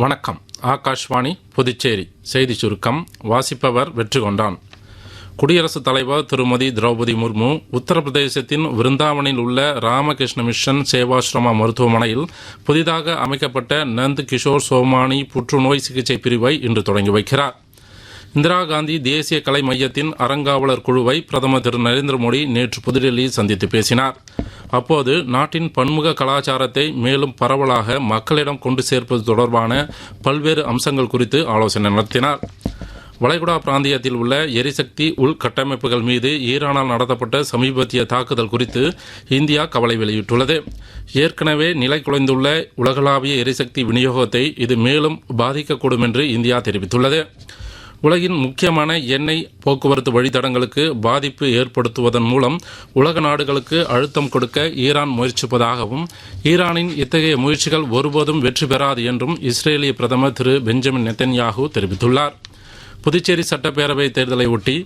வணக்கம். ஆகாஷ்வாணி புதுச்சேரி செய்தி சுருக்கம் வாசிப்பவர் வெற்றிகொண்டான். குடியரசுத் தலைவர் திருமதி திரௌபதி முர்மு உத்தரப்பிரதேசத்தின் விருந்தாவனில் உள்ள ராமகிருஷ்ண மிஷன் சேவாஸ்ரமா மருத்துவமனையில் புதிதாக அமைக்கப்பட்ட நந்த் கிஷோர் சோமானி புற்றுநோய் சிகிச்சை பிரிவை இன்று தொடங்கி வைக்கிறார். இந்திரா காந்தி தேசிய கலை மையத்தின் அறங்காவலர் குழுவை பிரதமர் திரு நரேந்திர மோடி நேற்று புதுடெல்லியில் சந்தித்து பேசினார். அப்போது நாட்டின் பன்முக கலாச்சாரத்தை மேலும் பரவலாக மக்களிடம் கொண்டு சேர்ப்பது தொடர்பான பல்வேறு அம்சங்கள் குறித்து ஆலோசனை நடத்தினார். வளைகுடா பிராந்தியத்தில் உள்ள எரிசக்தி உள்கட்டமைப்புகள் மீது ஈரானால் நடத்தப்பட்ட சமீபத்திய தாக்குதல் குறித்து இந்தியா கவலை வெளியிட்டுள்ளது. ஏற்கனவே நிலை குலைந்துள்ள உலகளாவிய எரிசக்தி விநியோகத்தை இது மேலும் பாதிக்கக்கூடும் என்று இந்தியா தெரிவித்துள்ளது. உலகின் முக்கியமான எண்ணெய் போக்குவரத்து வழித்தடங்களுக்கு பாதிப்பு ஏற்படுத்துவதன் மூலம் உலக நாடுகளுக்கு அழுத்தம் கொடுக்க ஈரான் முயற்சிப்பதாகவும், ஈரானின் இத்தகைய முயற்சிகள் ஒருபோதும் வெற்றி பெறாது என்றும் இஸ்ரேலிய பிரதமர் திரு பெஞ்சமின் நெத்தன்யாகு தெரிவித்துள்ளார். புதுச்சேரி சட்டப்பேரவை தேர்தலை ஒட்டி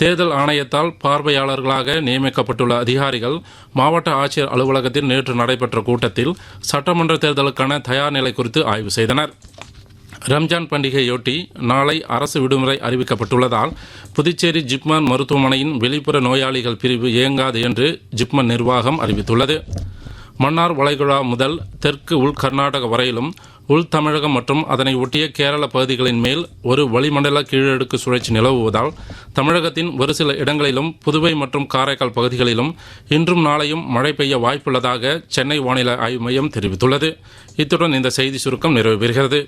தேர்தல் ஆணையத்தால் பார்வையாளர்களாக நியமிக்கப்பட்டுள்ள அதிகாரிகள் மாவட்ட ஆட்சியர் அலுவலகத்தில் நேற்று நடைபெற்ற கூட்டத்தில் சட்டமன்ற தேர்தலுக்கான தயார் நிலை குறித்து ஆய்வு செய்தனர். ரம்ஜான் பண்டிகையொட்டி நாளை அரசு விடுமுறை அறிவிக்கப்பட்டுள்ளதால் புதுச்சேரி ஜிப்மர் மருத்துவமனையின் வெளிப்புற நோயாளிகள் பிரிவு இயங்காது என்று ஜிப்மர் நிர்வாகம் அறிவித்துள்ளது. மன்னார் வளைகுடா முதல் தெற்கு உள் கர்நாடக வரையிலும் உள் தமிழகம் மற்றும் அதனை ஒட்டிய கேரள பகுதிகளின் மேல் ஒரு வளிமண்டல கீழடுக்கு சுழற்சி நிலவுவதால் தமிழகத்தின் ஒரு சில இடங்களிலும் புதுவை மற்றும் காரைக்கால் பகுதிகளிலும் இன்றும் நாளையும் மழை பெய்ய வாய்ப்புள்ளதாக சென்னை வானிலை ஆய்வு மையம் தெரிவித்துள்ளது. இத்துடன் இந்த செய்தி சுருக்கம் நிறைவு பெறுகிறது.